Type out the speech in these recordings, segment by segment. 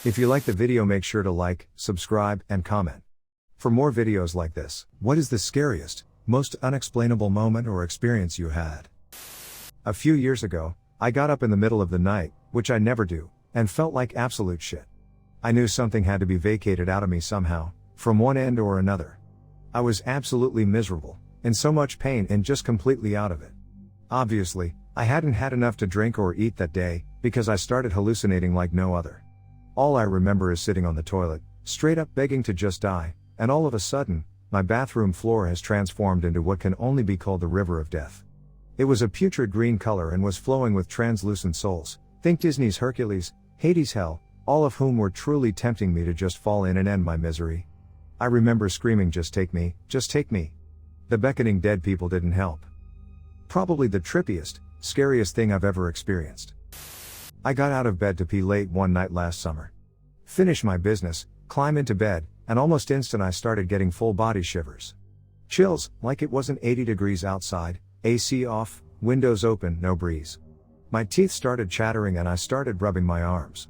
If you like the video, make sure to like, subscribe, and comment. For more videos like this, what is the scariest, most unexplainable moment or experience you had? A few years ago, I got up in the middle of the night, which I never do, and felt like absolute shit. I knew something had to be vacated out of me somehow, from one end or another. I was absolutely miserable, in so much pain and just completely out of it. Obviously, I hadn't had enough to drink or eat that day, because I started hallucinating like no other. All I remember is sitting on the toilet, straight up begging to just die, and all of a sudden, my bathroom floor has transformed into what can only be called the river of death. It was a putrid green color and was flowing with translucent souls, think Disney's Hercules, Hades' Hell, all of whom were truly tempting me to just fall in and end my misery. I remember screaming, just take me, just take me. The beckoning dead people didn't help. Probably the trippiest, scariest thing I've ever experienced. I got out of bed to pee late one night last summer. Finish my business, climb into bed, and almost instant I started getting full body shivers. Chills, like it wasn't 80 degrees outside, AC off, windows open, no breeze. My teeth started chattering and I started rubbing my arms.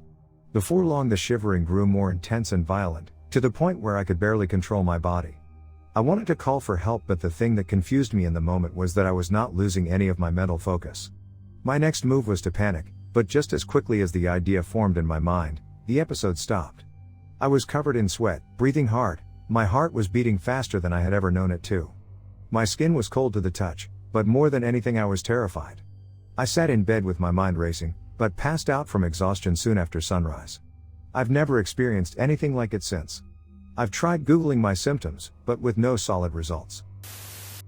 Before long the shivering grew more intense and violent, to the point where I could barely control my body. I wanted to call for help, but the thing that confused me in the moment was that I was not losing any of my mental focus. My next move was to panic, but just as quickly as the idea formed in my mind, the episode stopped. I was covered in sweat, breathing hard, my heart was beating faster than I had ever known it to. My skin was cold to the touch, but more than anything I was terrified. I sat in bed with my mind racing, but passed out from exhaustion soon after sunrise. I've never experienced anything like it since. I've tried Googling my symptoms, but with no solid results.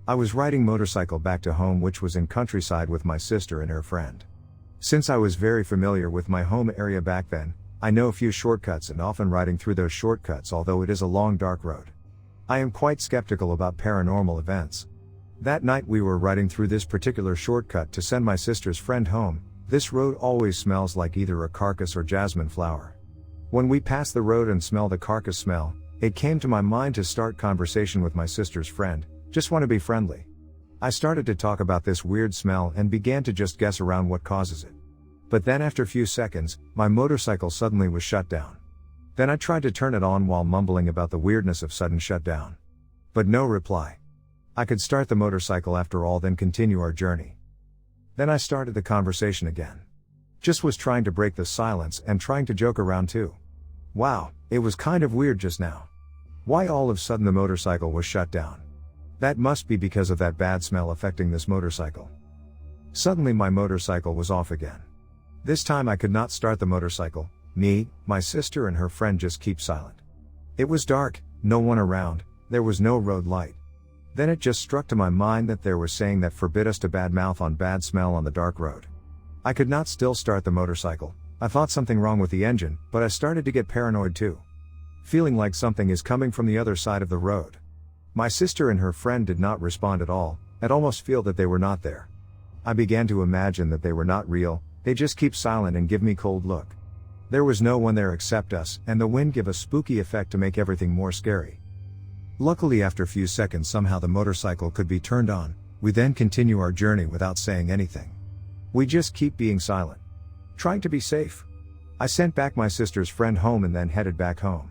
I was riding motorcycle back to home, which was in countryside, with my sister and her friend. Since I was very familiar with my home area back then, I know a few shortcuts and often riding through those shortcuts, although it is a long dark road. I am quite skeptical about paranormal events. That night we were riding through this particular shortcut to send my sister's friend home. This road always smells like either a carcass or jasmine flower. When we passed the road and smelled the carcass smell, it came to my mind to start conversation with my sister's friend, just want to be friendly. I started to talk about this weird smell and began to just guess around what causes it. But then after a few seconds, my motorcycle suddenly was shut down. Then I tried to turn it on while mumbling about the weirdness of sudden shutdown. But no reply. I could start the motorcycle after all, then continue our journey. Then I started the conversation again. Just was trying to break the silence and trying to joke around too. Wow, it was kind of weird just now. Why all of a sudden the motorcycle was shut down? That must be because of that bad smell affecting this motorcycle. Suddenly my motorcycle was off again. This time I could not start the motorcycle. Me, my sister and her friend just keep silent. It was dark, no one around, there was no road light. Then it just struck to my mind that there was saying that forbid us to badmouth on bad smell on the dark road. I could not still start the motorcycle. I thought something wrong with the engine, but I started to get paranoid too. Feeling like something is coming from the other side of the road. My sister and her friend did not respond at all. I'd almost feel that they were not there. I began to imagine that they were not real, they just keep silent and give me cold look. There was no one there except us, and the wind gave a spooky effect to make everything more scary. Luckily after a few seconds somehow the motorcycle could be turned on. We then continue our journey without saying anything. We just keep being silent. Trying to be safe. I sent back my sister's friend home and then headed back home.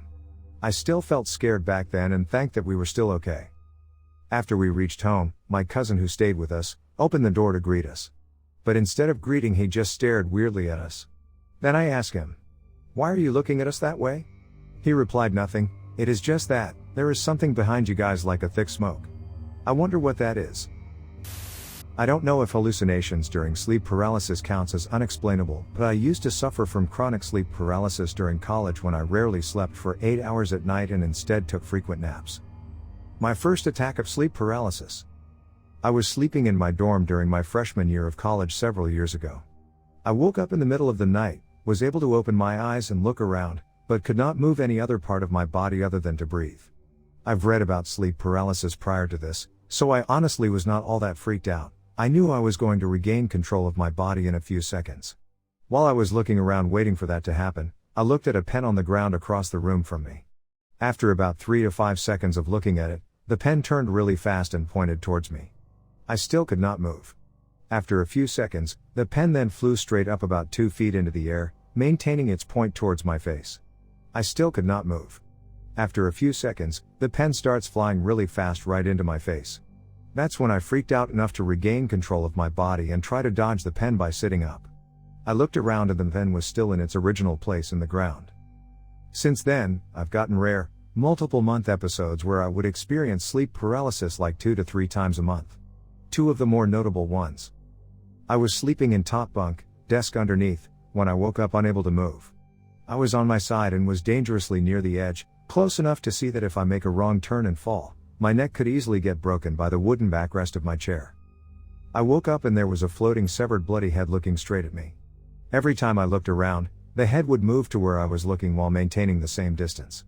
I still felt scared back then and thanked that we were still okay. After we reached home, my cousin who stayed with us, opened the door to greet us. But instead of greeting he just stared weirdly at us. Then I asked him, "Why are you looking at us that way?" He replied, "Nothing, it is just that, there is something behind you guys like a thick smoke. I wonder what that is." I don't know if hallucinations during sleep paralysis counts as unexplainable, but I used to suffer from chronic sleep paralysis during college when I rarely slept for 8 hours at night and instead took frequent naps. My first attack of sleep paralysis. I was sleeping in my dorm during my freshman year of college several years ago. I woke up in the middle of the night, was able to open my eyes and look around, but could not move any other part of my body other than to breathe. I've read about sleep paralysis prior to this, so I honestly was not all that freaked out. I knew I was going to regain control of my body in a few seconds. While I was looking around waiting for that to happen, I looked at a pen on the ground across the room from me. After about 3 to 5 seconds of looking at it, the pen turned really fast and pointed towards me. I still could not move. After a few seconds, the pen then flew straight up about 2 feet into the air, maintaining its point towards my face. I still could not move. After a few seconds, the pen starts flying really fast right into my face. That's when I freaked out enough to regain control of my body and try to dodge the pen by sitting up. I looked around and the pen was still in its original place in the ground. Since then, I've gotten rare, multiple-month episodes where I would experience sleep paralysis like 2 to 3 times a month. 2 of the more notable ones. I was sleeping in top bunk, desk underneath, when I woke up unable to move. I was on my side and was dangerously near the edge, close enough to see that if I make a wrong turn and fall, my neck could easily get broken by the wooden backrest of my chair. I woke up and there was a floating severed bloody head looking straight at me. Every time I looked around, the head would move to where I was looking while maintaining the same distance.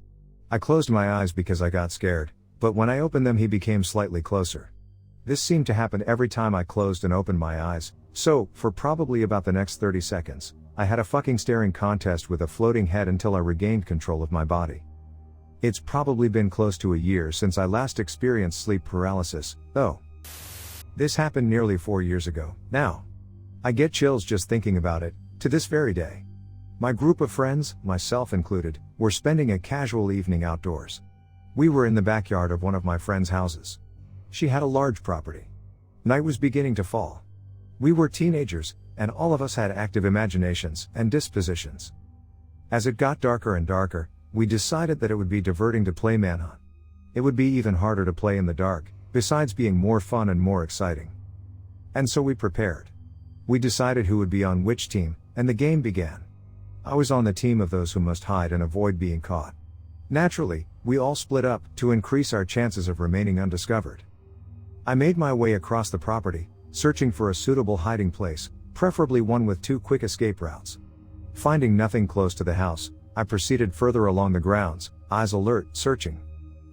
I closed my eyes because I got scared, but when I opened them he became slightly closer. This seemed to happen every time I closed and opened my eyes, so, for probably about the next 30 seconds, I had a fucking staring contest with a floating head until I regained control of my body. It's probably been close to a year since I last experienced sleep paralysis, though. This happened nearly 4 years ago, now. I get chills just thinking about it, to this very day. My group of friends, myself included, were spending a casual evening outdoors. We were in the backyard of one of my friend's houses. She had a large property. Night was beginning to fall. We were teenagers, and all of us had active imaginations and dispositions. As it got darker and darker, we decided that it would be diverting to play manhunt. It would be even harder to play in the dark, besides being more fun and more exciting. And so we prepared. We decided who would be on which team, and the game began. I was on the team of those who must hide and avoid being caught. Naturally, we all split up, to increase our chances of remaining undiscovered. I made my way across the property, searching for a suitable hiding place, preferably one with 2 quick escape routes. Finding nothing close to the house, I proceeded further along the grounds, eyes alert, searching.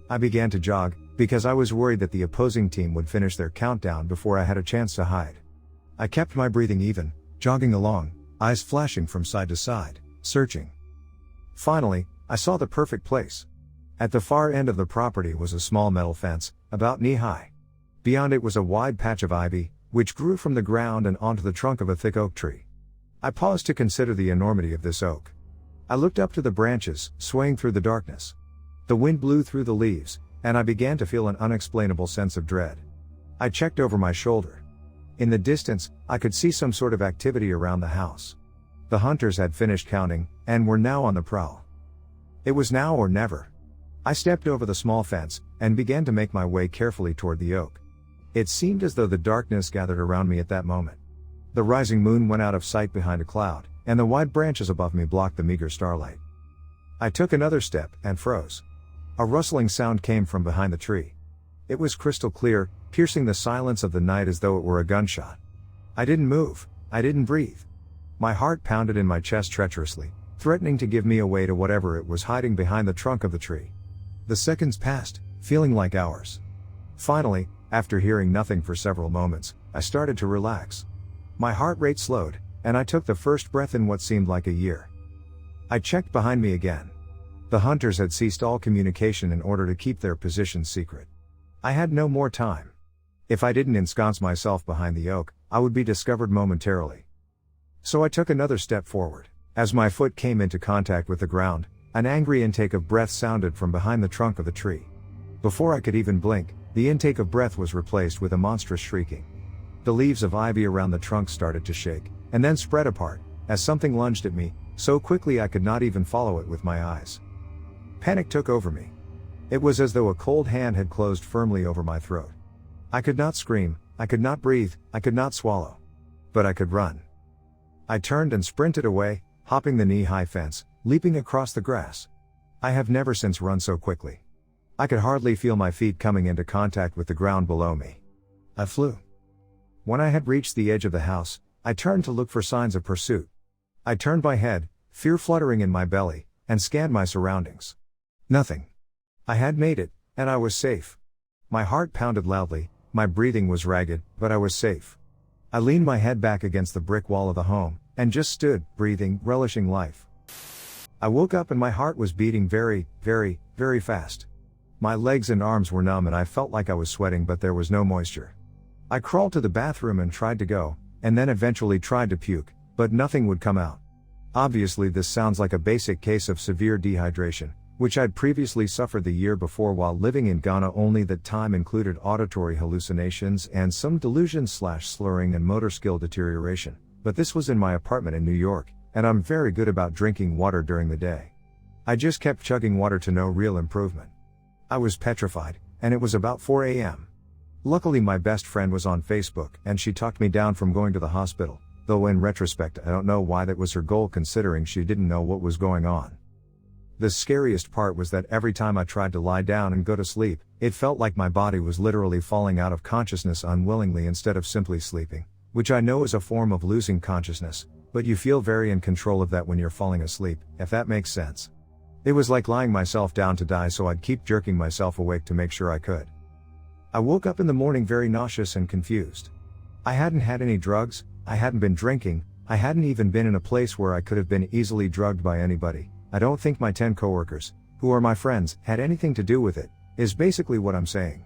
I began to jog, because I was worried that the opposing team would finish their countdown before I had a chance to hide. I kept my breathing even, jogging along, eyes flashing from side to side, searching. Finally, I saw the perfect place. At the far end of the property was a small metal fence, about knee-high. Beyond it was a wide patch of ivy, which grew from the ground and onto the trunk of a thick oak tree. I paused to consider the enormity of this oak. I looked up to the branches, swaying through the darkness. The wind blew through the leaves, and I began to feel an unexplainable sense of dread. I checked over my shoulder. In the distance, I could see some sort of activity around the house. The hunters had finished counting, and were now on the prowl. It was now or never. I stepped over the small fence, and began to make my way carefully toward the oak. It seemed as though the darkness gathered around me at that moment. The rising moon went out of sight behind a cloud, and the wide branches above me blocked the meager starlight. I took another step, and froze. A rustling sound came from behind the tree. It was crystal clear, piercing the silence of the night as though it were a gunshot. I didn't move, I didn't breathe. My heart pounded in my chest treacherously, threatening to give me away to whatever it was hiding behind the trunk of the tree. The seconds passed, feeling like hours. Finally, after hearing nothing for several moments, I started to relax. My heart rate slowed, and I took the first breath in what seemed like a year. I checked behind me again. The hunters had ceased all communication in order to keep their position secret. I had no more time. If I didn't ensconce myself behind the oak, I would be discovered momentarily. So I took another step forward. As my foot came into contact with the ground, an angry intake of breath sounded from behind the trunk of the tree. Before I could even blink, the intake of breath was replaced with a monstrous shrieking. The leaves of ivy around the trunk started to shake, and then spread apart, as something lunged at me, so quickly I could not even follow it with my eyes. Panic took over me. It was as though a cold hand had closed firmly over my throat. I could not scream, I could not breathe, I could not swallow. But I could run. I turned and sprinted away, hopping the knee-high fence, leaping across the grass. I have never since run so quickly. I could hardly feel my feet coming into contact with the ground below me. I flew. When I had reached the edge of the house, I turned to look for signs of pursuit. I turned my head, fear fluttering in my belly, and scanned my surroundings. Nothing. I had made it, and I was safe. My heart pounded loudly, my breathing was ragged, but I was safe. I leaned my head back against the brick wall of the home, and just stood, breathing, relishing life. I woke up and my heart was beating very, very, very fast. My legs and arms were numb and I felt like I was sweating, but there was no moisture. I crawled to the bathroom and tried to go, and then eventually tried to puke, but nothing would come out. Obviously this sounds like a basic case of severe dehydration, which I'd previously suffered the year before while living in Ghana, only that time included auditory hallucinations and some delusions/slurring and motor skill deterioration. But this was in my apartment in New York, and I'm very good about drinking water during the day. I just kept chugging water to no real improvement. I was petrified, and it was about 4 a.m. Luckily my best friend was on Facebook and she talked me down from going to the hospital, though in retrospect I don't know why that was her goal considering she didn't know what was going on. The scariest part was that every time I tried to lie down and go to sleep, it felt like my body was literally falling out of consciousness unwillingly instead of simply sleeping, which I know is a form of losing consciousness, but you feel very in control of that when you're falling asleep, if that makes sense. It was like lying myself down to die, so I'd keep jerking myself awake to make sure I could. I woke up in the morning very nauseous and confused. I hadn't had any drugs, I hadn't been drinking, I hadn't even been in a place where I could have been easily drugged by anybody. I don't think my 10 coworkers, who are my friends, had anything to do with it, is basically what I'm saying.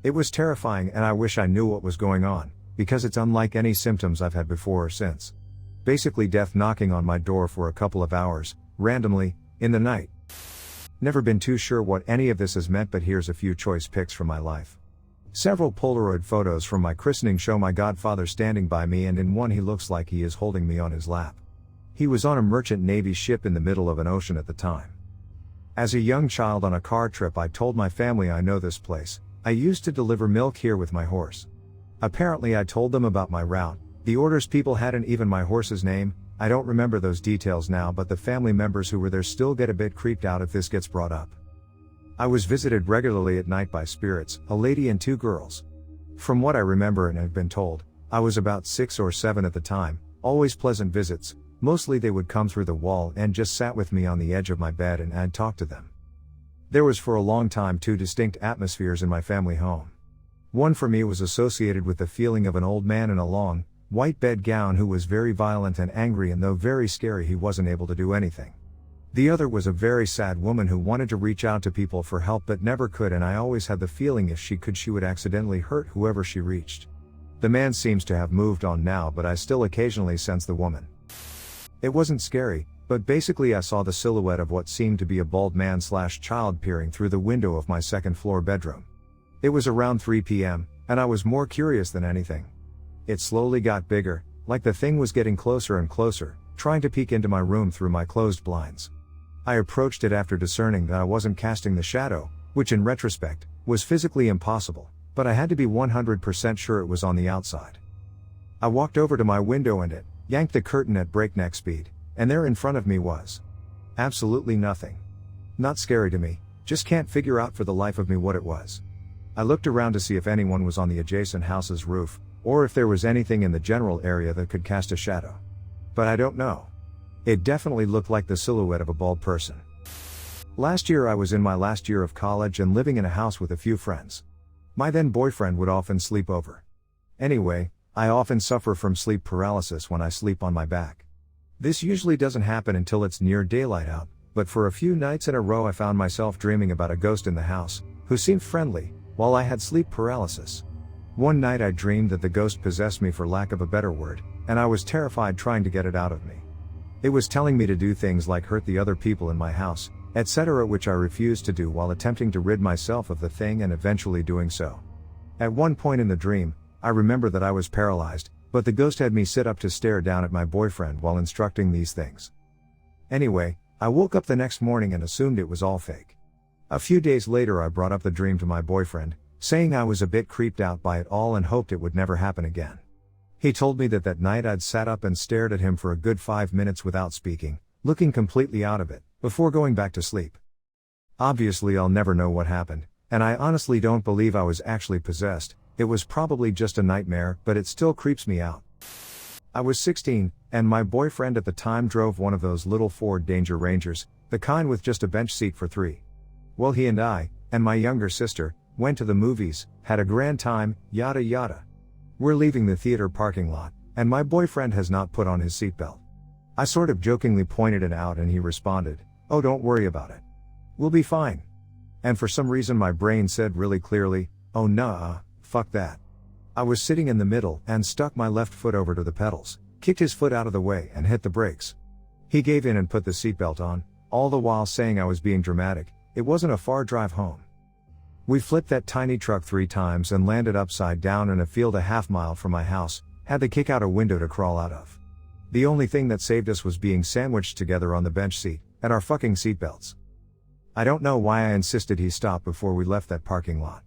It was terrifying and I wish I knew what was going on, because it's unlike any symptoms I've had before or since. Basically death knocking on my door for a couple of hours, randomly, in the night. Never been too sure what any of this has meant, but here's a few choice picks from my life. Several Polaroid photos from my christening show my godfather standing by me, and in one he looks like he is holding me on his lap. He was on a merchant navy ship in the middle of an ocean at the time. As a young child on a car trip I told my family, I know this place, I used to deliver milk here with my horse. Apparently I told them about my route, the orders people had, and even my horse's name. I don't remember those details now, but the family members who were there still get a bit creeped out if this gets brought up. I was visited regularly at night by spirits, a lady and 2 girls. From what I remember and have been told, I was about 6 or 7 at the time, always pleasant visits. Mostly they would come through the wall and just sat with me on the edge of my bed and I'd talk to them. There was for a long time 2 distinct atmospheres in my family home. One for me was associated with the feeling of an old man in a long, white bedgown who was very violent and angry, and though very scary he wasn't able to do anything. The other was a very sad woman who wanted to reach out to people for help but never could, and I always had the feeling if she could she would accidentally hurt whoever she reached. The man seems to have moved on now, but I still occasionally sense the woman. It wasn't scary, but basically I saw the silhouette of what seemed to be a bald man/child peering through the window of my 2nd floor bedroom. It was around 3 p.m., and I was more curious than anything. It slowly got bigger, like the thing was getting closer and closer, trying to peek into my room through my closed blinds. I approached it after discerning that I wasn't casting the shadow, which in retrospect, was physically impossible, but I had to be 100% sure it was on the outside. I walked over to my window and it yanked the curtain at breakneck speed, and there in front of me was absolutely nothing. Not scary to me, just can't figure out for the life of me what it was. I looked around to see if anyone was on the adjacent house's roof, or if there was anything in the general area that could cast a shadow. But I don't know. It definitely looked like the silhouette of a bald person. Last year I was in my last year of college and living in a house with a few friends. My then boyfriend would often sleep over. Anyway, I often suffer from sleep paralysis when I sleep on my back. This usually doesn't happen until it's near daylight out, but for a few nights in a row I found myself dreaming about a ghost in the house, who seemed friendly, while I had sleep paralysis. One night I dreamed that the ghost possessed me, for lack of a better word, and I was terrified trying to get it out of me. It was telling me to do things like hurt the other people in my house, etc., which I refused to do while attempting to rid myself of the thing and eventually doing so. At one point in the dream, I remember that I was paralyzed, but the ghost had me sit up to stare down at my boyfriend while instructing these things. Anyway, I woke up the next morning and assumed it was all fake. A few days later I brought up the dream to my boyfriend, saying I was a bit creeped out by it all and hoped it would never happen again. He told me that night I'd sat up and stared at him for a good 5 minutes without speaking, looking completely out of it, before going back to sleep. Obviously I'll never know what happened, and I honestly don't believe I was actually possessed. It was probably just a nightmare, but it still creeps me out. I was 16, and my boyfriend at the time drove one of those little Ford Danger Rangers, the kind with just a bench seat for 3. Well, he and I, and my younger sister, went to the movies, had a grand time, yada yada. We're leaving the theater parking lot, and my boyfriend has not put on his seatbelt. I sort of jokingly pointed it out and he responded, "Oh, don't worry about it. We'll be fine." And for some reason my brain said really clearly, "Oh nah, fuck that." I was sitting in the middle and stuck my left foot over to the pedals, kicked his foot out of the way and hit the brakes. He gave in and put the seatbelt on, all the while saying I was being dramatic. It wasn't a far drive home. We flipped that tiny truck 3 times and landed upside down in a field a half-mile from my house, had to kick out a window to crawl out of. The only thing that saved us was being sandwiched together on the bench seat, and our fucking seatbelts. I don't know why I insisted he stop before we left that parking lot.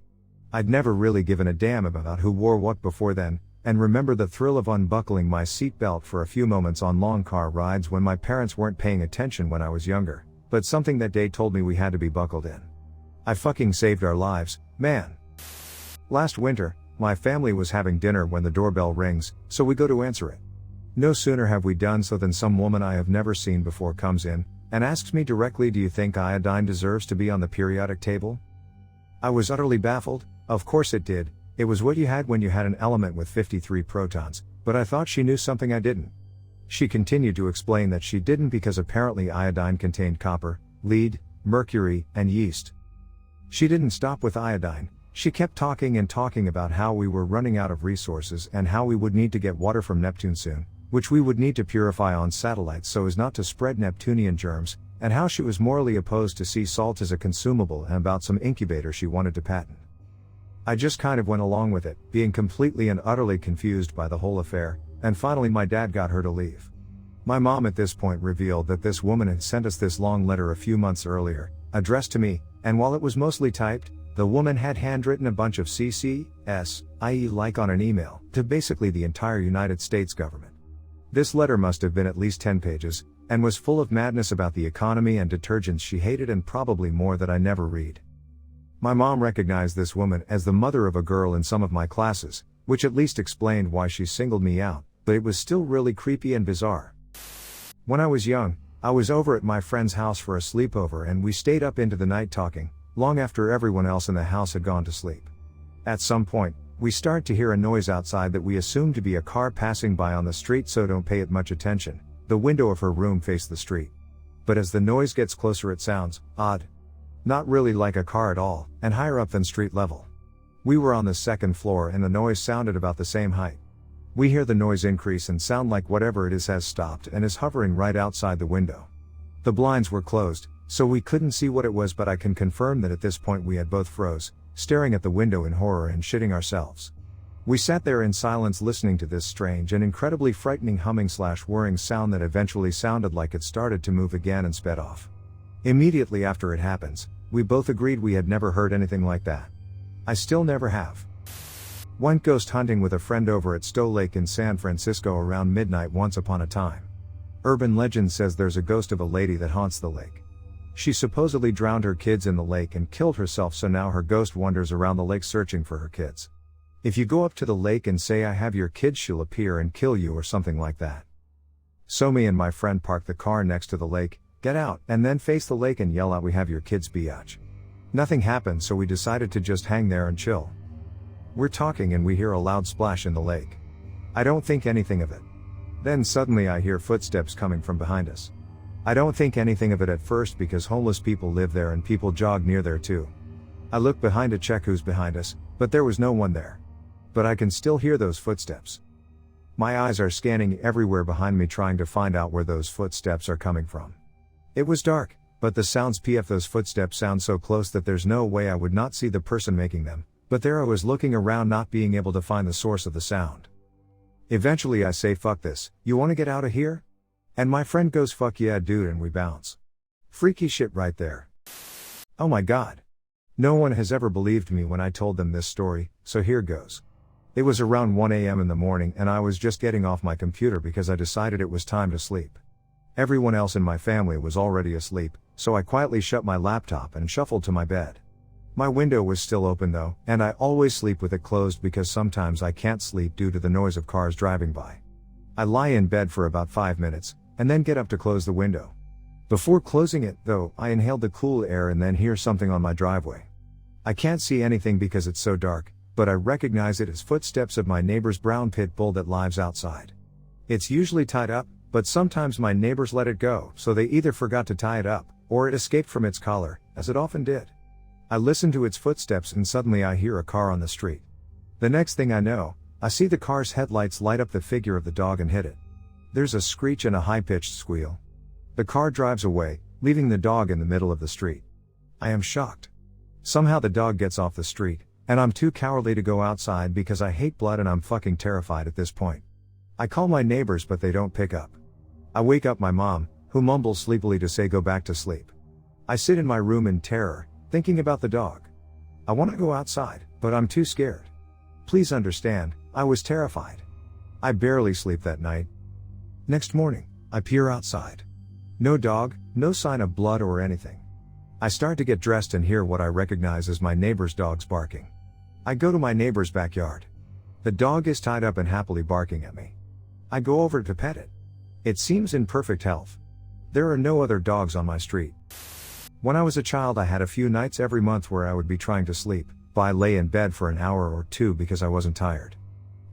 I'd never really given a damn about who wore what before then, and remember the thrill of unbuckling my seatbelt for a few moments on long car rides when my parents weren't paying attention when I was younger, but something that day told me we had to be buckled in. I fucking saved our lives, man. Last winter, my family was having dinner when the doorbell rings, so we go to answer it. No sooner have we done so than some woman I have never seen before comes in, and asks me directly, "Do you think iodine deserves to be on the periodic table?" I was utterly baffled. Of course it did, it was what you had when you had an element with 53 protons, but I thought she knew something I didn't. She continued to explain that she didn't because apparently iodine contained copper, lead, mercury, and yeast. She didn't stop with iodine, she kept talking and talking about how we were running out of resources and how we would need to get water from Neptune soon, which we would need to purify on satellites so as not to spread Neptunian germs, and how she was morally opposed to sea salt as a consumable and about some incubator she wanted to patent. I just kind of went along with it, being completely and utterly confused by the whole affair, and finally my dad got her to leave. My mom at this point revealed that this woman had sent us this long letter a few months earlier, addressed to me, and while it was mostly typed, the woman had handwritten a bunch of CCS, i.e. like on an email, to basically the entire United States government. This letter must have been at least 10 pages, and was full of madness about the economy and detergents she hated and probably more that I never read. My mom recognized this woman as the mother of a girl in some of my classes, which at least explained why she singled me out, but it was still really creepy and bizarre. When I was young, I was over at my friend's house for a sleepover and we stayed up into the night talking, long after everyone else in the house had gone to sleep. At some point, we start to hear a noise outside that we assumed to be a car passing by on the street, so don't pay it much attention. The window of her room faced the street. But as the noise gets closer it sounds odd. Not really like a car at all, and higher up than street level. We were on the 2nd floor and the noise sounded about the same height. We hear the noise increase and sound like whatever it is has stopped and is hovering right outside the window. The blinds were closed, so we couldn't see what it was, but I can confirm that at this point we had both froze, staring at the window in horror and shitting ourselves. We sat there in silence listening to this strange and incredibly frightening humming/whirring sound that eventually sounded like it started to move again and sped off. Immediately after it happens, we both agreed we had never heard anything like that. I still never have. Went ghost hunting with a friend over at Stowe Lake in San Francisco around midnight once upon a time. Urban legend says there's a ghost of a lady that haunts the lake. She supposedly drowned her kids in the lake and killed herself, so now her ghost wanders around the lake searching for her kids. If you go up to the lake and say, "I have your kids," she'll appear and kill you or something like that. So me and my friend park the car next to the lake, get out, and then face the lake and yell out, "We have your kids, biatch." Nothing happened, so we decided to just hang there and chill. We're talking and we hear a loud splash in the lake. I don't think anything of it. Then suddenly I hear footsteps coming from behind us. I don't think anything of it at first because homeless people live there and people jog near there too. I look behind to check who's behind us, but there was no one there. But I can still hear those footsteps. My eyes are scanning everywhere behind me trying to find out where those footsteps are coming from. It was dark, but the sounds of those footsteps sound so close that there's no way I would not see the person making them, but there I was looking around not being able to find the source of the sound. Eventually I say, "Fuck this, you wanna get out of here?" And my friend goes, "Fuck yeah dude," and we bounce. Freaky shit right there. Oh my god. No one has ever believed me when I told them this story, so here goes. It was around 1 a.m. in the morning and I was just getting off my computer because I decided it was time to sleep. Everyone else in my family was already asleep, so I quietly shut my laptop and shuffled to my bed. My window was still open though, and I always sleep with it closed because sometimes I can't sleep due to the noise of cars driving by. I lie in bed for about 5 minutes, and then get up to close the window. Before closing it, though, I inhaled the cool air and then hear something on my driveway. I can't see anything because it's so dark, but I recognize it as footsteps of my neighbor's brown pit bull that lives outside. It's usually tied up, but sometimes my neighbors let it go, so they either forgot to tie it up, or it escaped from its collar, as it often did. I listen to its footsteps and suddenly I hear a car on the street. The next thing I know, I see the car's headlights light up the figure of the dog and hit it. There's a screech and a high-pitched squeal. The car drives away, leaving the dog in the middle of the street. I am shocked. Somehow the dog gets off the street, and I'm too cowardly to go outside because I hate blood and I'm fucking terrified at this point. I call my neighbors but they don't pick up. I wake up my mom, who mumbles sleepily to say go back to sleep. I sit in my room in terror, thinking about the dog. I want to go outside, but I'm too scared. Please understand, I was terrified. I barely sleep that night. Next morning, I peer outside. No dog, no sign of blood or anything. I start to get dressed and hear what I recognize as my neighbor's dogs barking. I go to my neighbor's backyard. The dog is tied up and happily barking at me. I go over to pet it. It seems in perfect health. There are no other dogs on my street. When I was a child, I had a few nights every month where I would be trying to sleep, but I lay in bed for an hour or two because I wasn't tired.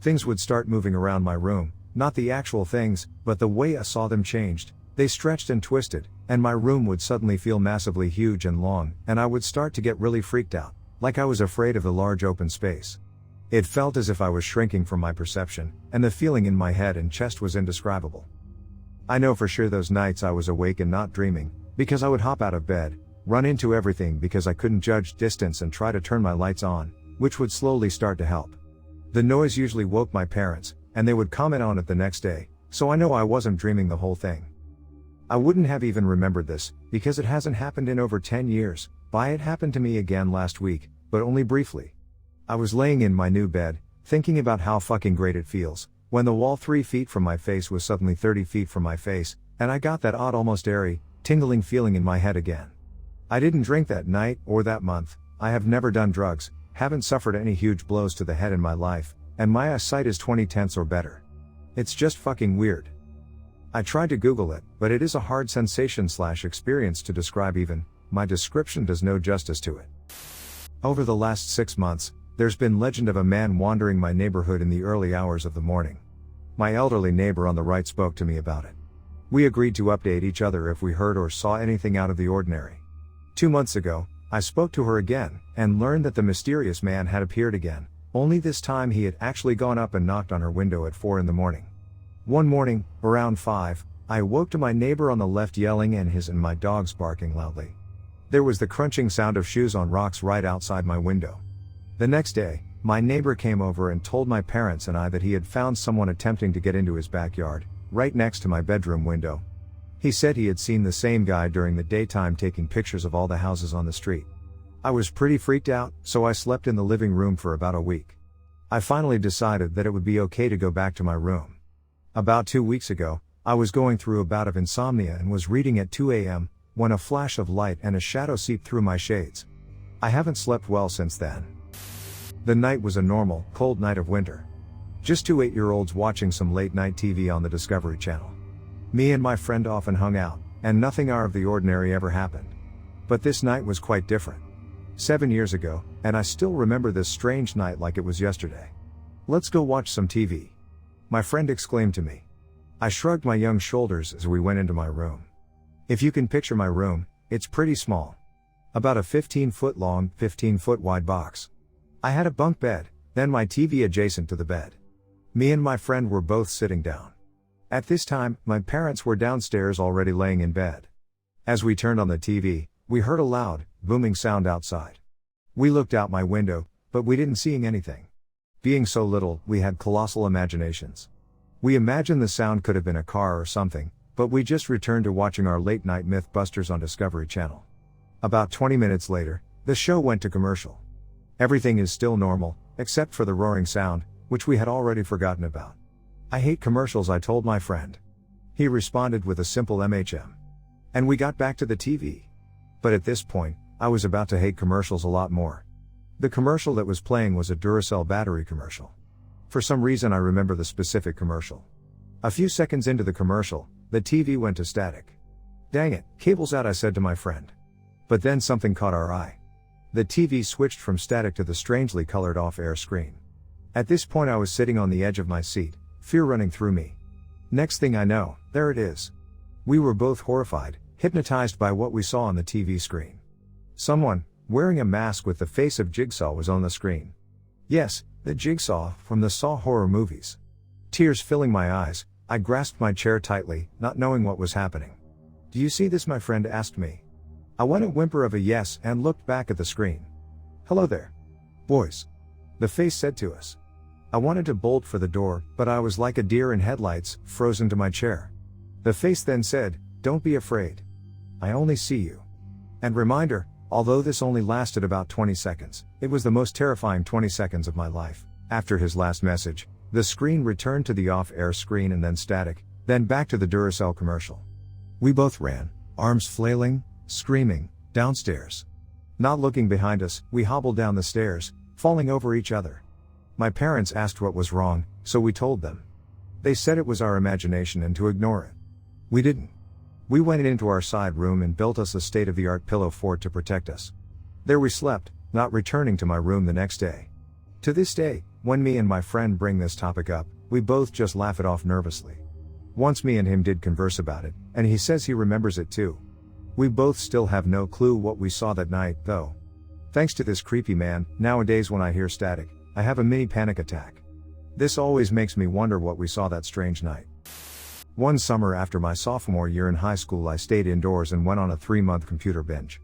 Things would start moving around my room, not the actual things, but the way I saw them changed. They stretched and twisted, and my room would suddenly feel massively huge and long, and I would start to get really freaked out, like I was afraid of the large open space. It felt as if I was shrinking from my perception, and the feeling in my head and chest was indescribable. I know for sure those nights I was awake and not dreaming, because I would hop out of bed, run into everything because I couldn't judge distance and try to turn my lights on, which would slowly start to help. The noise usually woke my parents, and they would comment on it the next day, so I know I wasn't dreaming the whole thing. I wouldn't have even remembered this, because it hasn't happened in over 10 years, but it happened to me again last week, but only briefly. I was laying in my new bed, thinking about how fucking great it feels, when the wall 3 feet from my face was suddenly 30 feet from my face, and I got that odd almost airy, tingling feeling in my head again. I didn't drink that night, or that month, I have never done drugs, haven't suffered any huge blows to the head in my life, and my eyesight is 20/10 or better. It's just fucking weird. I tried to Google it, but it is a hard sensation/experience to describe. Even my description does no justice to it. Over the last 6 months, there's been legend of a man wandering my neighborhood in the early hours of the morning. My elderly neighbor on the right spoke to me about it. We agreed to update each other if we heard or saw anything out of the ordinary. 2 months ago, I spoke to her again, and learned that the mysterious man had appeared again, only this time he had actually gone up and knocked on her window at 4 in the morning. One morning, around 5, I awoke to my neighbor on the left yelling and his and my dogs barking loudly. There was the crunching sound of shoes on rocks right outside my window. The next day, my neighbor came over and told my parents and I that he had found someone attempting to get into his backyard, right next to my bedroom window. He said he had seen the same guy during the daytime taking pictures of all the houses on the street. I was pretty freaked out, so I slept in the living room for about a week. I finally decided that it would be okay to go back to my room. About 2 weeks ago, I was going through a bout of insomnia and was reading at 2 a.m., when a flash of light and a shadow seeped through my shades. I haven't slept well since then. The night was a normal, cold night of winter. Just 2 8-year-olds watching some late-night TV on the Discovery Channel. Me and my friend often hung out, and nothing out of the ordinary ever happened. But this night was quite different. 7 years ago, and I still remember this strange night like it was yesterday. "Let's go watch some TV," my friend exclaimed to me. I shrugged my young shoulders as we went into my room. If you can picture my room, it's pretty small. About a 15-foot long, 15-foot wide box. I had a bunk bed, then my TV adjacent to the bed. Me and my friend were both sitting down. At this time, my parents were downstairs already laying in bed. As we turned on the TV, we heard a loud, booming sound outside. We looked out my window, but we didn't see anything. Being so little, we had colossal imaginations. We imagined the sound could have been a car or something, but we just returned to watching our late-night Mythbusters on Discovery Channel. About 20 minutes later, the show went to commercial. Everything is still normal, except for the roaring sound, which we had already forgotten about. "I hate commercials," I told my friend. He responded with a simple MHM. And we got back to the TV. But at this point, I was about to hate commercials a lot more. The commercial that was playing was a Duracell battery commercial. For some reason I remember the specific commercial. A few seconds into the commercial, the TV went to static. "Dang it, cable's out," I said to my friend. But then something caught our eye. The TV switched from static to the strangely colored off-air screen. At this point I was sitting on the edge of my seat, fear running through me. Next thing I know, there it is. We were both horrified, hypnotized by what we saw on the TV screen. Someone, wearing a mask with the face of Jigsaw, was on the screen. Yes, the Jigsaw from the Saw horror movies. Tears filling my eyes, I grasped my chair tightly, not knowing what was happening. "Do you see this?" my friend asked me. I went a whimper of a yes and looked back at the screen. "Hello there, boys," the face said to us. I wanted to bolt for the door, but I was like a deer in headlights, frozen to my chair. The face then said, "Don't be afraid. I only see you." And reminder, although this only lasted about 20 seconds, it was the most terrifying 20 seconds of my life. After his last message, the screen returned to the off-air screen and then static, then back to the Duracell commercial. We both ran, arms flailing, screaming, downstairs. Not looking behind us, we hobbled down the stairs, falling over each other. My parents asked what was wrong, so we told them. They said it was our imagination and to ignore it. We didn't. We went into our side room and built us a state-of-the-art pillow fort to protect us. There we slept, not returning to my room the next day. To this day, when me and my friend bring this topic up, we both just laugh it off nervously. Once me and him did converse about it, and he says he remembers it too. We both still have no clue what we saw that night, though. Thanks to this creepy man, nowadays when I hear static, I have a mini panic attack. This always makes me wonder what we saw that strange night. One summer after my sophomore year in high school, I stayed indoors and went on a 3-month computer binge.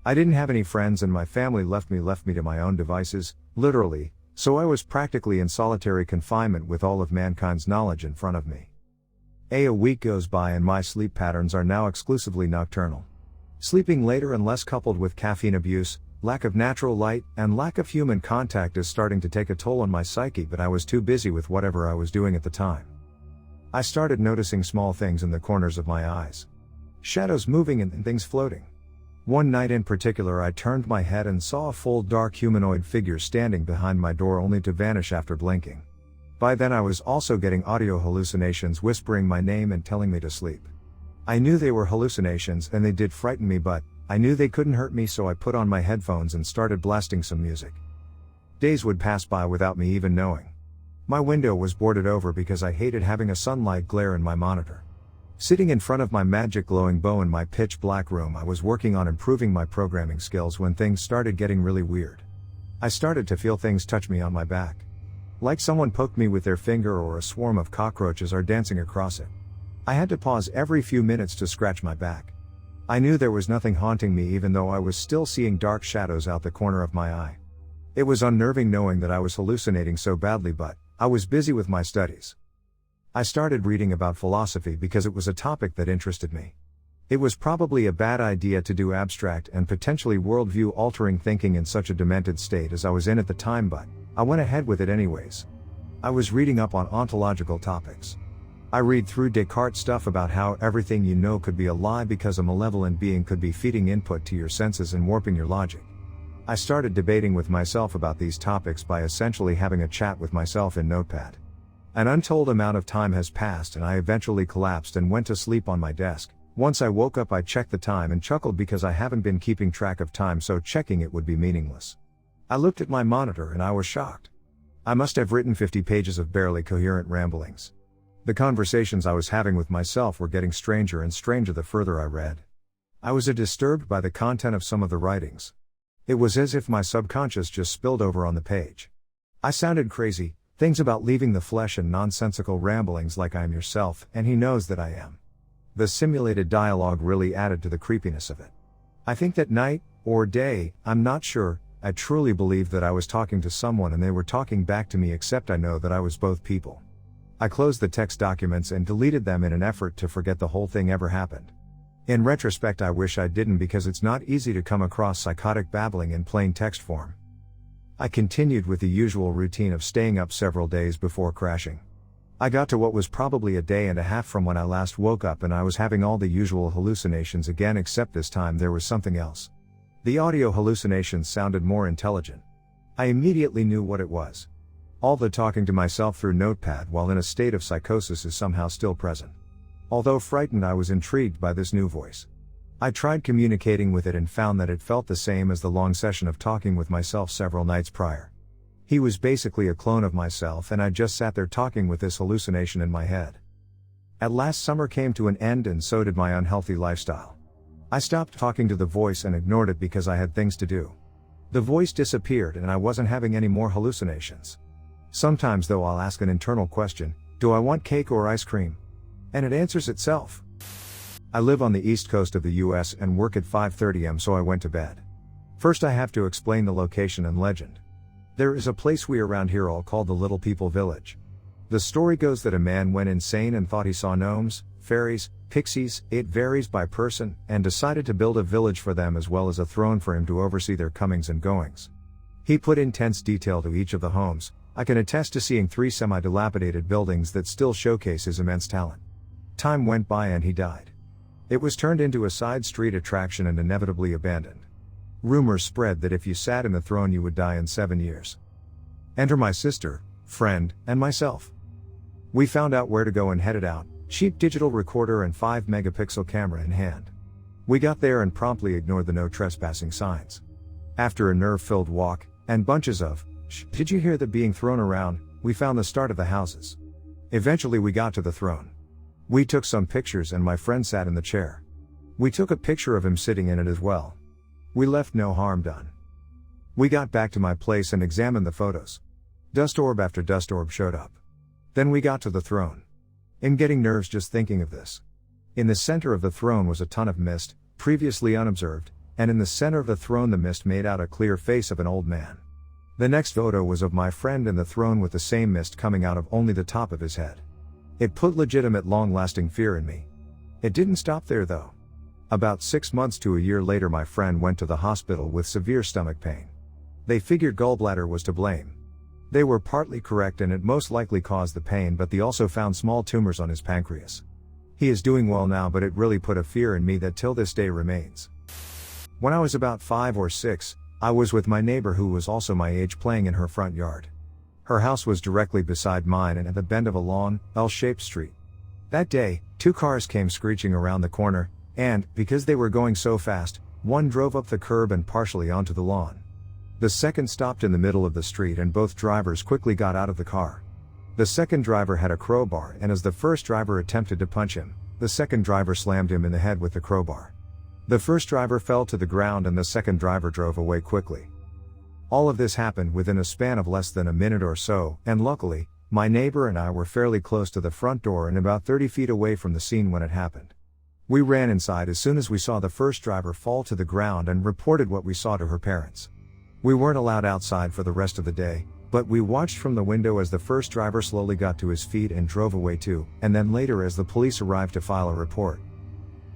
I didn't have any friends and my family left me to my own devices, literally, so I was practically in solitary confinement with all of mankind's knowledge in front of me. A week goes by and my sleep patterns are now exclusively nocturnal. Sleeping later and less, coupled with caffeine abuse, lack of natural light, and lack of human contact, is starting to take a toll on my psyche, but I was too busy with whatever I was doing at the time. I started noticing small things in the corners of my eyes. Shadows moving and things floating. One night in particular, I turned my head and saw a full dark humanoid figure standing behind my door, only to vanish after blinking. By then I was also getting audio hallucinations whispering my name and telling me to sleep. I knew they were hallucinations and they did frighten me, but I knew they couldn't hurt me, so I put on my headphones and started blasting some music. Days would pass by without me even knowing. My window was boarded over because I hated having a sunlight glare in my monitor. Sitting in front of my magic glowing bow in my pitch black room, I was working on improving my programming skills when things started getting really weird. I started to feel things touch me on my back. Like someone poked me with their finger or a swarm of cockroaches are dancing across it. I had to pause every few minutes to scratch my back. I knew there was nothing haunting me, even though I was still seeing dark shadows out the corner of my eye. It was unnerving knowing that I was hallucinating so badly, but I was busy with my studies. I started reading about philosophy because it was a topic that interested me. It was probably a bad idea to do abstract and potentially worldview-altering thinking in such a demented state as I was in at the time, but I went ahead with it anyways. I was reading up on ontological topics. I read through Descartes' stuff about how everything you know could be a lie because a malevolent being could be feeding input to your senses and warping your logic. I started debating with myself about these topics by essentially having a chat with myself in Notepad. An untold amount of time has passed and I eventually collapsed and went to sleep on my desk. Once I woke up, I checked the time and chuckled because I haven't been keeping track of time, so checking it would be meaningless. I looked at my monitor and I was shocked. I must have written 50 pages of barely coherent ramblings. The conversations I was having with myself were getting stranger and stranger the further I read. I was disturbed by the content of some of the writings. It was as if my subconscious just spilled over on the page. I sounded crazy, things about leaving the flesh and nonsensical ramblings like I am yourself and he knows that I am. The simulated dialogue really added to the creepiness of it. I think that night, or day, I'm not sure, I truly believed that I was talking to someone and they were talking back to me, except I know that I was both people. I closed the text documents and deleted them in an effort to forget the whole thing ever happened. In retrospect, I wish I didn't, because it's not easy to come across psychotic babbling in plain text form. I continued with the usual routine of staying up several days before crashing. I got to what was probably a day and a half from when I last woke up and I was having all the usual hallucinations again, except this time there was something else. The audio hallucinations sounded more intelligent. I immediately knew what it was. All the talking to myself through Notepad while in a state of psychosis is somehow still present. Although frightened, I was intrigued by this new voice. I tried communicating with it and found that it felt the same as the long session of talking with myself several nights prior. He was basically a clone of myself and I just sat there talking with this hallucination in my head. At last, summer came to an end and so did my unhealthy lifestyle. I stopped talking to the voice and ignored it because I had things to do. The voice disappeared and I wasn't having any more hallucinations. Sometimes though I'll ask an internal question, do I want cake or ice cream? And it answers itself. I live on the east coast of the US and work at 5:30 am, so I went to bed. First I have to explain the location and legend. There is a place we around here all call the Little People Village. The story goes that a man went insane and thought he saw gnomes, fairies, pixies, it varies by person, and decided to build a village for them as well as a throne for him to oversee their comings and goings. He put intense detail to each of the homes. I can attest to seeing 3 semi-dilapidated buildings that still showcase his immense talent. Time went by and he died. It was turned into a side street attraction and inevitably abandoned. Rumors spread that if you sat in the throne you would die in 7 years. Enter my sister, friend, and myself. We found out where to go and headed out, cheap digital recorder and 5-megapixel camera in hand. We got there and promptly ignored the no trespassing signs. After a nerve-filled walk, and bunches of, did you hear that being thrown around, we found the start of the houses. Eventually we got to the throne. We took some pictures and my friend sat in the chair. We took a picture of him sitting in it as well. We left no harm done. We got back to my place and examined the photos. Dust orb after dust orb showed up. Then we got to the throne. I'm getting nerves just thinking of this. In the center of the throne was a ton of mist, previously unobserved, and in the center of the throne the mist made out a clear face of an old man. The next photo was of my friend in the throne with the same mist coming out of only the top of his head. It put legitimate long-lasting fear in me. It didn't stop there though. About 6 months to a year later my friend went to the hospital with severe stomach pain. They figured gallbladder was to blame. They were partly correct and it most likely caused the pain, but they also found small tumors on his pancreas. He is doing well now, but it really put a fear in me that till this day remains. When I was about 5 or 6, I was with my neighbor who was also my age playing in her front yard. Her house was directly beside mine and at the bend of a long, L-shaped street. That day, 2 cars came screeching around the corner, and, because they were going so fast, one drove up the curb and partially onto the lawn. The second stopped in the middle of the street and both drivers quickly got out of the car. The second driver had a crowbar and as the first driver attempted to punch him, the second driver slammed him in the head with the crowbar. The first driver fell to the ground and the second driver drove away quickly. All of this happened within a span of less than a minute or so, and luckily, my neighbor and I were fairly close to the front door and about 30 feet away from the scene when it happened. We ran inside as soon as we saw the first driver fall to the ground and reported what we saw to her parents. We weren't allowed outside for the rest of the day, but we watched from the window as the first driver slowly got to his feet and drove away too, and then later as the police arrived to file a report.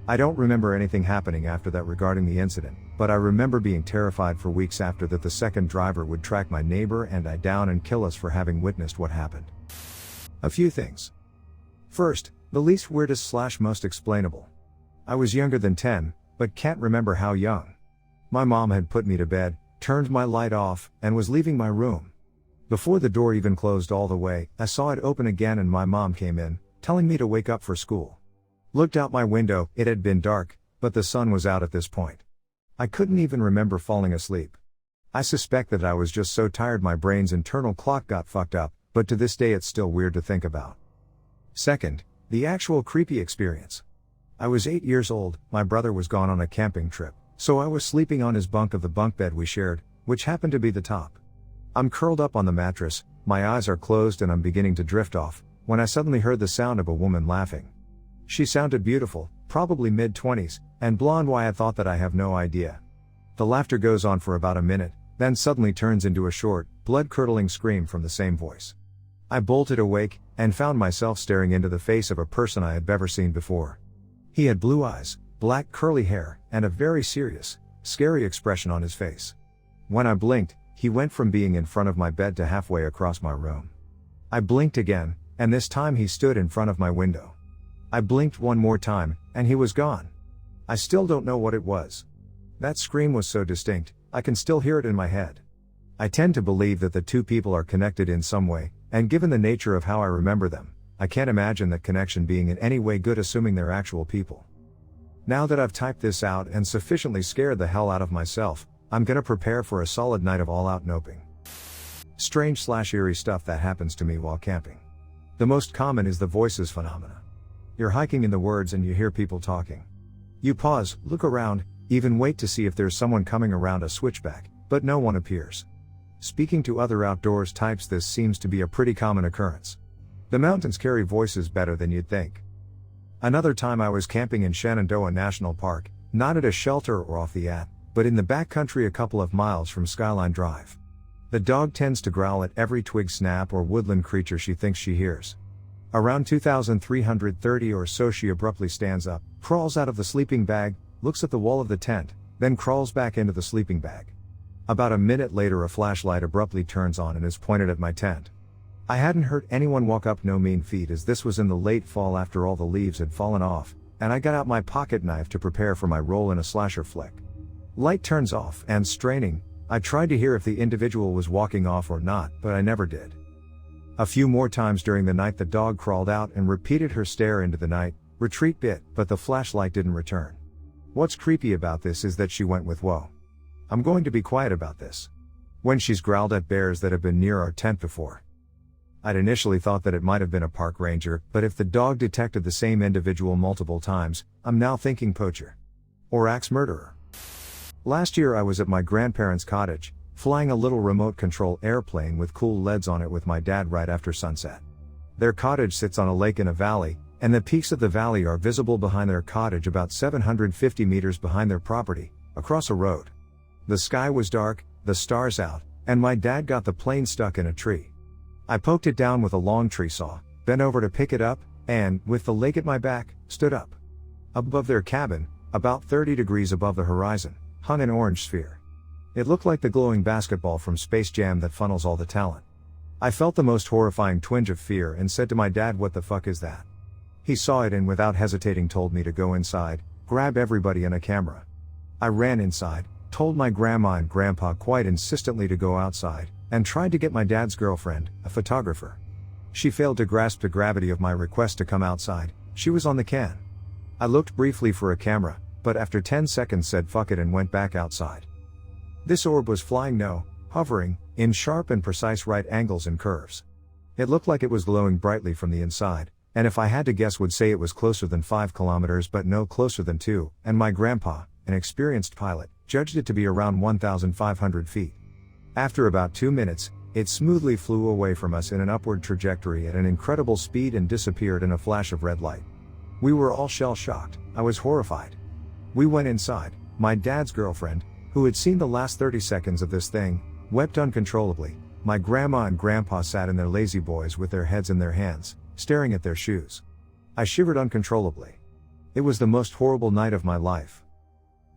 I don't remember anything happening after that regarding the incident, but I remember being terrified for weeks after that the second driver would track my neighbor and I down and kill us for having witnessed what happened. A few things. First, the least weirdest / most explainable. I was younger than 10, but can't remember how young. My mom had put me to bed, turned my light off, and was leaving my room. Before the door even closed all the way, I saw it open again and my mom came in, telling me to wake up for school. Looked out my window, it had been dark, but the sun was out at this point. I couldn't even remember falling asleep. I suspect that I was just so tired my brain's internal clock got fucked up, but to this day it's still weird to think about. Second, the actual creepy experience. I was 8 years old, my brother was gone on a camping trip, so I was sleeping on his bunk of the bunk bed we shared, which happened to be the top. I'm curled up on the mattress, my eyes are closed and I'm beginning to drift off, when I suddenly heard the sound of a woman laughing. She sounded beautiful, probably mid-20s, and blonde. Why I thought that I have no idea. The laughter goes on for about a minute, then suddenly turns into a short, blood-curdling scream from the same voice. I bolted awake, and found myself staring into the face of a person I had never seen before. He had blue eyes, black curly hair, and a very serious, scary expression on his face. When I blinked, he went from being in front of my bed to halfway across my room. I blinked again, and this time he stood in front of my window. I blinked one more time, and he was gone. I still don't know what it was. That scream was so distinct, I can still hear it in my head. I tend to believe that the two people are connected in some way, and given the nature of how I remember them, I can't imagine that connection being in any way good assuming they're actual people. Now that I've typed this out and sufficiently scared the hell out of myself, I'm gonna prepare for a solid night of all-out noping. Strange / eerie stuff that happens to me while camping. The most common is the voices phenomena. You're hiking in the woods and you hear people talking. You pause, look around, even wait to see if there's someone coming around a switchback, but no one appears. Speaking to other outdoors types, this seems to be a pretty common occurrence. The mountains carry voices better than you'd think. Another time I was camping in Shenandoah National Park, not at a shelter or off the but in the backcountry a couple of miles from Skyline Drive. The dog tends to growl at every twig snap or woodland creature she thinks she hears. Around 2330 or so she abruptly stands up, crawls out of the sleeping bag, looks at the wall of the tent, then crawls back into the sleeping bag. About a minute later a flashlight abruptly turns on and is pointed at my tent. I hadn't heard anyone walk up no mean feat as this was in the late fall after all the leaves had fallen off, and I got out my pocket knife to prepare for my role in a slasher flick. Light turns off, and straining, I tried to hear if the individual was walking off or not, but I never did. A few more times during the night the dog crawled out and repeated her stare into the night, retreat bit, but the flashlight didn't return. What's creepy about this is that she went with whoa. I'm going to be quiet about this. When she's growled at bears that have been near our tent before. I'd initially thought that it might have been a park ranger, but if the dog detected the same individual multiple times, I'm now thinking poacher. Or axe murderer. Last year I was at my grandparents' cottage, flying a little remote control airplane with cool LEDs on it with my dad right after sunset. Their cottage sits on a lake in a valley, and the peaks of the valley are visible behind their cottage about 750 meters behind their property, across a road. The sky was dark, the stars out, and my dad got the plane stuck in a tree. I poked it down with a long tree saw, bent over to pick it up, and, with the lake at my back, stood up. Above their cabin, about 30 degrees above the horizon, hung an orange sphere. It looked like the glowing basketball from Space Jam that funnels all the talent. I felt the most horrifying twinge of fear and said to my dad, "What the fuck is that?" He saw it and without hesitating told me to go inside, grab everybody and a camera. I ran inside, told my grandma and grandpa quite insistently to go outside, and tried to get my dad's girlfriend, a photographer. She failed to grasp the gravity of my request to come outside. She was on the can. I looked briefly for a camera, but after 10 seconds said fuck it and went back outside. This orb was flying hovering, in sharp and precise right angles and curves. It looked like it was glowing brightly from the inside, and if I had to guess would say it was closer than 5 kilometers but no closer than 2, and my grandpa, an experienced pilot, judged it to be around 1,500 feet. After about 2 minutes, it smoothly flew away from us in an upward trajectory at an incredible speed and disappeared in a flash of red light. We were all shell-shocked. I was horrified. We went inside. My dad's girlfriend, who had seen the last 30 seconds of this thing, wept uncontrollably. My grandma and grandpa sat in their lazy boys with their heads in their hands, staring at their shoes. I shivered uncontrollably. It was the most horrible night of my life.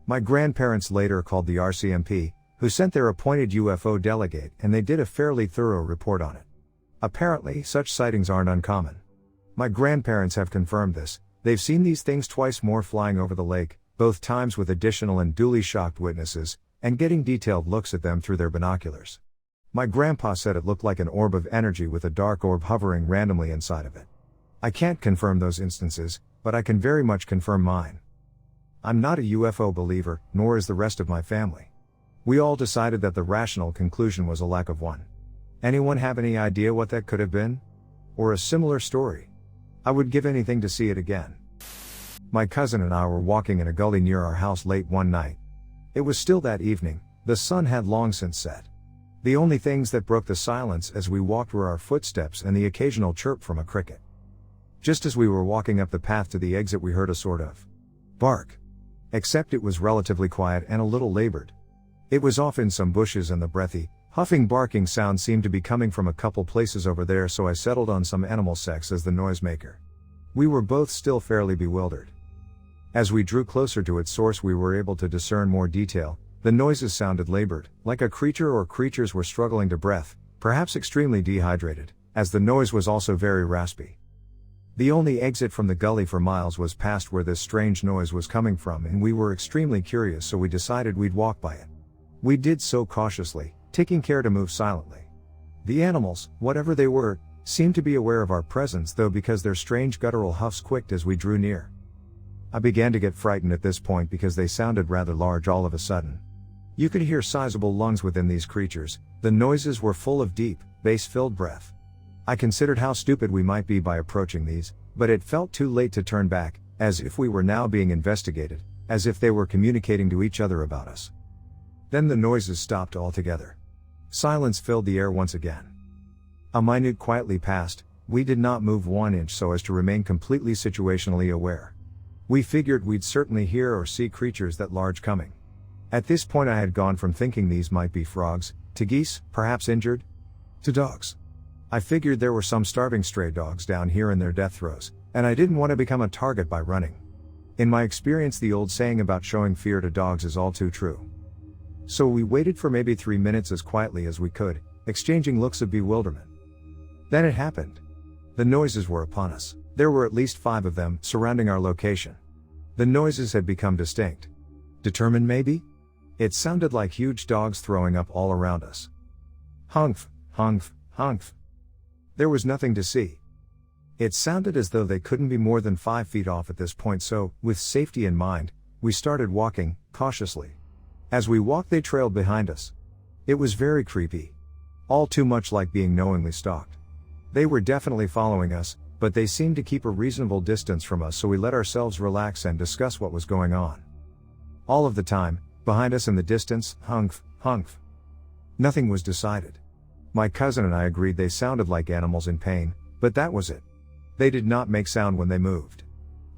My grandparents later called the RCMP, who sent their appointed UFO delegate, and they did a fairly thorough report on it. Apparently, such sightings aren't uncommon. My grandparents have confirmed this. They've seen these things twice more flying over the lake, both times with additional and duly shocked witnesses, and getting detailed looks at them through their binoculars. My grandpa said it looked like an orb of energy with a dark orb hovering randomly inside of it. I can't confirm those instances, but I can very much confirm mine. I'm not a UFO believer, nor is the rest of my family. We all decided that the rational conclusion was a lack of one. Anyone have any idea what that could have been? Or a similar story? I would give anything to see it again. My cousin and I were walking in a gully near our house late one night. It was still that evening, the sun had long since set. The only things that broke the silence as we walked were our footsteps and the occasional chirp from a cricket. Just as we were walking up the path to the exit we heard a sort of bark. Except it was relatively quiet and a little labored. It was off in some bushes and the breathy, huffing barking sound seemed to be coming from a couple places over there, so I settled on some animal sex as the noisemaker. We were both still fairly bewildered. As we drew closer to its source we were able to discern more detail. The noises sounded labored, like a creature or creatures were struggling to breath, perhaps extremely dehydrated, as the noise was also very raspy. The only exit from the gully for miles was past where this strange noise was coming from, and we were extremely curious, so we decided we'd walk by it. We did so cautiously, taking care to move silently. The animals, whatever they were, seemed to be aware of our presence though, because their strange guttural huffs quaked as we drew near. I began to get frightened at this point because they sounded rather large all of a sudden. You could hear sizable lungs within these creatures. The noises were full of deep, bass-filled breath. I considered how stupid we might be by approaching these, but it felt too late to turn back, as if we were now being investigated, as if they were communicating to each other about us. Then the noises stopped altogether. Silence filled the air once again. A minute quietly passed, We did not move 1 inch so as to remain completely situationally aware. We figured we'd certainly hear or see creatures that large coming. At this point I had gone from thinking these might be frogs, to geese, perhaps injured, to dogs. I figured there were some starving stray dogs down here in their death throes, and I didn't want to become a target by running. In my experience, the old saying about showing fear to dogs is all too true. So we waited for maybe 3 minutes as quietly as we could, exchanging looks of bewilderment. Then it happened. The noises were upon us. There were at least 5 of them, surrounding our location. The noises had become distinct. Determined maybe? It sounded like huge dogs throwing up all around us. Humph, humph, humph. There was nothing to see. It sounded as though they couldn't be more than 5 feet off at this point, so, with safety in mind, we started walking, cautiously. As we walked they trailed behind us. It was very creepy. All too much like being knowingly stalked. They were definitely following us, but they seemed to keep a reasonable distance from us, so we let ourselves relax and discuss what was going on. All of the time, behind us in the distance, humph, humph. Nothing was decided. My cousin and I agreed they sounded like animals in pain, but that was it. They did not make sound when they moved.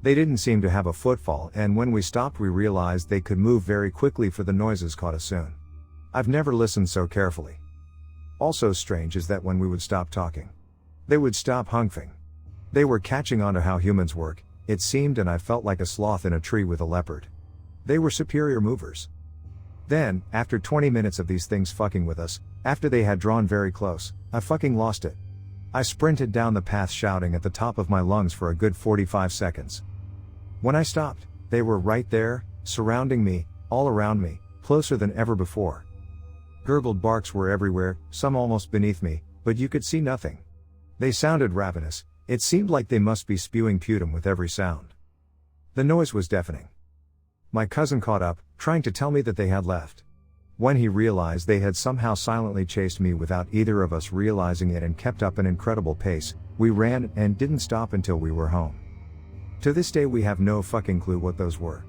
They didn't seem to have a footfall, and when we stopped we realized they could move very quickly, for the noises caught us soon. I've never listened so carefully. Also strange is that when we would stop talking, they would stop hunking. They were catching on to how humans work, it seemed, and I felt like a sloth in a tree with a leopard. They were superior movers. Then, after 20 minutes of these things fucking with us, after they had drawn very close, I fucking lost it. I sprinted down the path shouting at the top of my lungs for a good 45 seconds. When I stopped, they were right there, surrounding me, all around me, closer than ever before. Gurgled barks were everywhere, some almost beneath me, but you could see nothing. They sounded ravenous. It seemed like they must be spewing putum with every sound. The noise was deafening. My cousin caught up, trying to tell me that they had left. When he realized they had somehow silently chased me without either of us realizing it and kept up an incredible pace, we ran and didn't stop until we were home. To this day we have no fucking clue what those were.